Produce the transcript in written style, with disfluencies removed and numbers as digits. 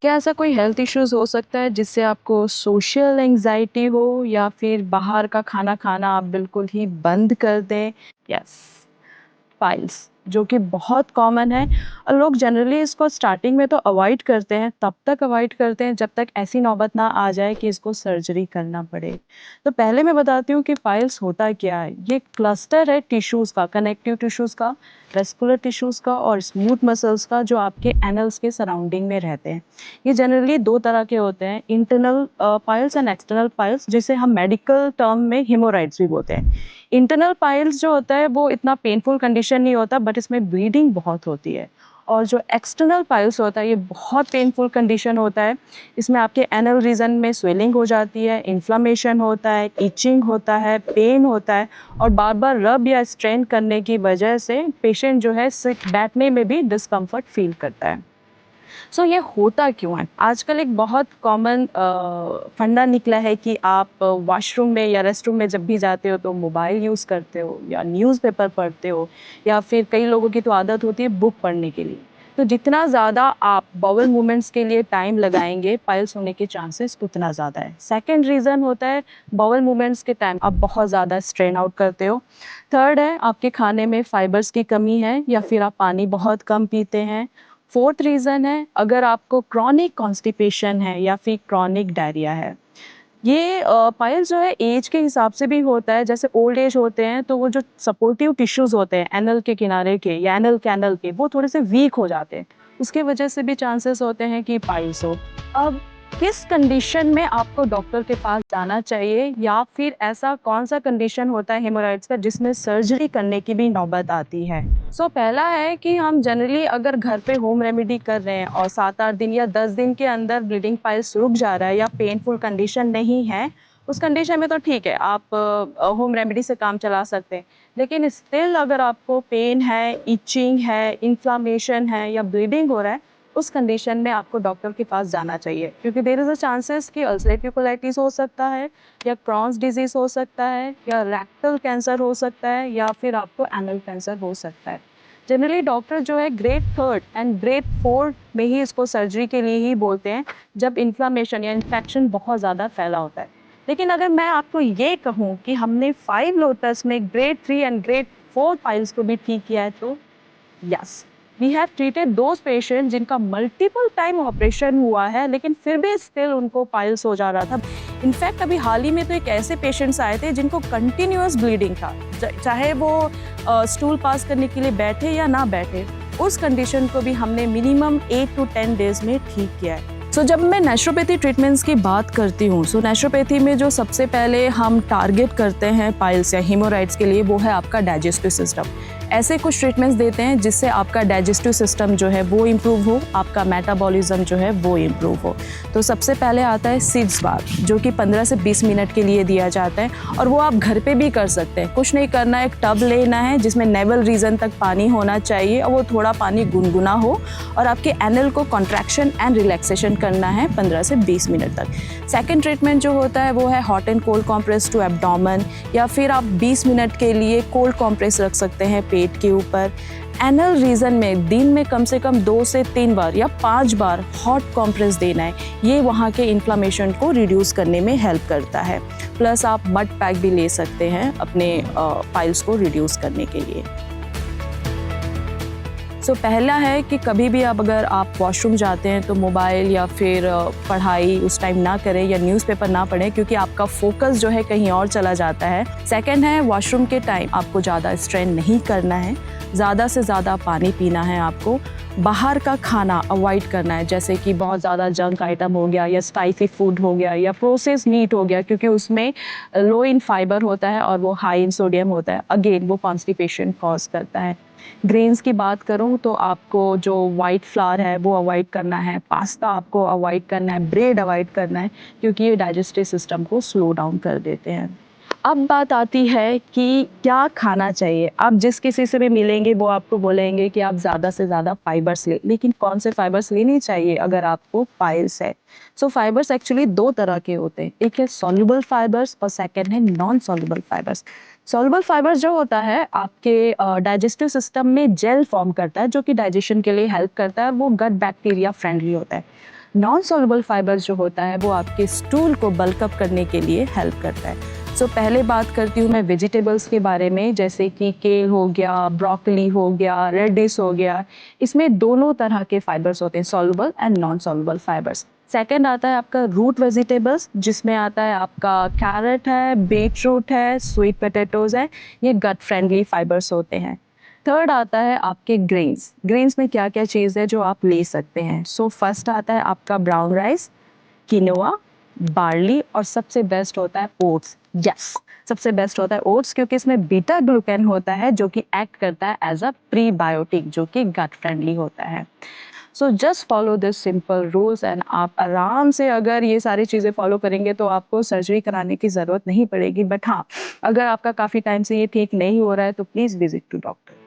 क्या ऐसा कोई हेल्थ इश्यूज़ हो सकता है जिससे आपको सोशल एंग्ज़ायटी हो या फिर बाहर का खाना खाना आप बिल्कुल ही बंद कर दें? यस। फाइल्स, जो कि बहुत कॉमन है और लोग जनरली इसको स्टार्टिंग में तो अवॉइड करते हैं, तब तक अवॉइड करते हैं जब तक ऐसी नौबत ना आ जाए कि इसको सर्जरी करना पड़े। तो पहले मैं बताती हूँ कि फाइल्स होता क्या है? ये क्लस्टर है टिश्यूज़ का, कनेक्टिव टिश्यूज़ का, वेस्कुलर टिश्यूज़ का और स्मूथ मसल्स का जो आपके एनल्स के सराउंडिंग में रहते हैं। ये जनरली 2 तरह के होते हैं, internal piles and external piles जिसे हम मेडिकल टर्म में हेमोरॉइड्स भी बोलते हैं। इंटरनल पाइल्स जो होता है वो इतना पेनफुल कंडीशन नहीं होता बट इसमें ब्लीडिंग बहुत होती है और जो एक्सटर्नल पाइल्स होता है ये बहुत पेनफुल कंडीशन होता है। इसमें आपके एनल रीजन में स्वेलिंग हो जाती है, इन्फ्लामेशन होता है, इचिंग होता है, पेन होता है और बार बार रब या स्ट्रेन करने की वजह से पेशेंट जो है सिट बैठने में भी डिस्कम्फर्ट फील करता है। सो ये होता क्यों है? आजकल एक बहुत कॉमन फंडा निकला है कि आप वॉशरूम में या रेस्टरूम में जब भी जाते हो तो मोबाइल यूज़ करते हो या न्यूज़पेपर पढ़ते हो या फिर कई लोगों की तो आदत होती है बुक पढ़ने के लिए। तो जितना ज़्यादा आप बाउल मूवमेंट्स के लिए टाइम लगाएँगे, पाइल्स होने के चांसेस उतना ज़्यादा है। सेकंड रीज़न होता है बाउल मूवमेंट्स के टाइम आप बहुत ज़्यादा स्ट्रेन आउट करते हो। थर्ड है आपके खाने में फाइबर्स की कमी है या फिर आप पानी बहुत कम पीते हैं। फोर्थ रीज़न है अगर आपको क्रॉनिक कॉन्स्टिपेशन है या फिर क्रॉनिक डायरिया है। ये पाइल्स जो है एज के हिसाब से भी होता है, जैसे ओल्ड एज होते हैं तो वो जो सपोर्टिव टिश्यूज़ होते हैं एनल के किनारे के या एनल कैनल के वो थोड़े से वीक हो जाते हैं। उसके वजह से भी चांसेस होते हैं कि पाइल्स हो। अब किस कंडीशन में आपको डॉक्टर के पास जाना चाहिए या फिर ऐसा कौन-सा कंडीशन होता है हेमोरॉइड्स का जिसमें सर्जरी करने की भी नौबत आती है? सो पहला है कि हम जनरली अगर घर पे होम रेमेडी कर रहे हैं और 7-8 दिन या 10 दिन के अंदर ब्लीडिंग पाइल्स रुक जा रहा है या पेनफुल कंडीशन नहीं है, उस कंडीशन में तो ठीक है, आप होम रेमेडी से काम चला सकते हैं। लेकिन स्टिल अगर आपको पेन है, इचिंग है, इन्फ्लेमेशन है या ब्लीडिंग हो रहा है, उस कंडीशन में आपको डॉक्टर के पास जाना चाहिए क्योंकि देयर इज़ अ चांसेस कि अल्सरेटिव कोलाइटिस हो सकता है या क्रॉन्स डिज़ीज़ हो सकता है या रेक्टल कैंसर हो सकता है या फिर आपको एनल कैंसर हो सकता है। जनरली डॉक्टर जो है ग्रेड 3 एंड ग्रेड 4 में ही इसको सर्जरी के लिए ही बोलते हैं, जब इन्फ्लेमेशन या इन्फेक्शन बहुत ज़्यादा फैला होता है। लेकिन अगर मैं आपको ये कहूँ कि हमने 5 लोटस में ग्रेड 3 एंड ग्रेड 4 पाइल्स को भी ठीक किया है तो yes, we have treated those patient जिनका मल्टीपल टाइम ऑपरेशन हुआ है लेकिन फिर भी स्टिल उनको पाइल्स हो जा रहा था। इनफैक्ट अभी हाल ही में तो एक ऐसे पेशेंट्स आए थे जिनको कंटिन्यूअस ब्लीडिंग था, चाहे वो स्टूल पास करने के लिए बैठे या ना बैठे, उस कंडीशन को भी हमने मिनिमम 8 to 10 डेज में ठीक किया है। जब मैं नेचुरोपैथी ट्रीटमेंट्स की बात करती हूँ, नेचुरोपैथी में जो सबसे पहले हम टारगेट करते हैं पाइल्स या हेमोरॉइड्स के लिए वो है आपका डाइजेस्टिव सिस्टम। ऐसे कुछ ट्रीटमेंट्स देते हैं जिससे आपका डाइजेस्टिव सिस्टम जो है वो इम्प्रूव हो, आपका मेटाबॉलिज्म जो है वो इम्प्रूव हो। तो सबसे पहले आता है सीड्स बाथ, जो कि 15 से 20 मिनट के लिए दिया जाता है और वो आप घर पे भी कर सकते हैं। कुछ नहीं करना है, एक टब लेना है जिसमें नेवल रीजन तक पानी होना चाहिए और वो थोड़ा पानी गुनगुना हो और आपके एनल को कॉन्ट्रैक्शन एंड रिलैक्सेशन करना है 15 से 20 मिनट तक। सेकेंड ट्रीटमेंट जो होता है वो है hot and cold compress to abdomen, या फिर आप 20 मिनट के लिए कोल्ड कॉम्प्रेस रख सकते हैं पेट के ऊपर। एनल रीजन में दिन में कम से कम 2 से 3 बार या 5 बार हॉट कॉम्प्रेस देना है। ये वहाँ के इन्फ्लामेशन को रिड्यूस करने में हेल्प करता है। प्लस आप मड पैक भी ले सकते हैं अपने पाइल्स को रिड्यूस करने के लिए। पहला है कि कभी भी अगर आप वॉशरूम जाते हैं तो मोबाइल या फिर पढ़ाई उस टाइम ना करें या न्यूज़पेपर ना पढ़ें क्योंकि आपका फोकस जो है कहीं और चला जाता है। सेकंड है वॉशरूम के टाइम आपको ज़्यादा स्ट्रेन नहीं करना है, ज़्यादा से ज़्यादा पानी पीना है आपको, बाहर का खाना अवॉइड करना है जैसे कि बहुत ज़्यादा जंक आइटम हो गया या स्पाइसी फूड हो गया या प्रोसेस्ड मीट हो गया क्योंकि उसमें लो इन फाइबर होता है और वो हाई इन सोडियम होता है, अगेन वो कॉन्स्टिपेशन कॉज करता है। ग्रेन्स की बात करूँ तो आपको जो वाइट फ्लावर है वो अवॉइड करना है, पास्ता आपको अवॉइड करना है, ब्रेड अवॉइड करना है क्योंकि ये डाइजेस्टिव सिस्टम को स्लो डाउन कर देते हैं। अब बात आती है कि क्या खाना चाहिए। आप जिस किसी से भी मिलेंगे वो आपको बोलेंगे कि आप ज़्यादा से ज़्यादा फाइबर्स लें, लेकिन कौन से फाइबर्स लेनी चाहिए अगर आपको पाइल्स है? फाइबर्स एक्चुअली 2 तरह के होते हैं, एक है सॉल्युबल फाइबर्स और सेकंड है non soluble fibres. Soluble fibres जो होता है आपके डाइजेस्टिव सिस्टम में जेल फॉर्म करता है जो कि डाइजेशन के लिए हेल्प करता है और वो गट बैक्टीरिया फ्रेंडली होता है। नॉन सॉल्युबल फाइबर्स जो होता है वो आपके स्टूल को बल्क अप करने के लिए हेल्प करता है। सो पहले बात करती हूँ मैं वेजिटेबल्स के बारे में, जैसे कि केल हो गया, ब्रोकली हो गया, रेडिश हो गया। इसमें दोनों तरह के फाइबर्स होते हैं, soluble and non soluble fibres. Second आता है आपका रूट वेजिटेबल्स, जिसमें आता है आपका कैरेट है, बीट रूट है, स्वीट पोटैटोज है। ये गट फ्रेंडली फाइबर्स होते हैं। थर्ड आता है आपके ग्रेन्स। ग्रेन्स में क्या क्या चीज़ है जो आप ले सकते हैं? सो फर्स्ट आता है आपका ब्राउन राइस, किनोआ, बार्ली, और सबसे बेस्ट होता है ओट्स। यस, सबसे बेस्ट होता है ओट्स, क्योंकि इसमें बीटा ग्लूकेन होता है जो कि एक्ट करता है एज अ प्रीबायोटिक, जो कि गट फ्रेंडली होता है। So just follow this simple rules and आप आराम से अगर ये सारी चीज़ें फॉलो करेंगे तो आपको सर्जरी कराने की ज़रूरत नहीं पड़ेगी। बट हाँ, अगर आपका काफ़ी टाइम से ये ठीक नहीं हो रहा है तो प्लीज़ विजिट टू डॉक्टर।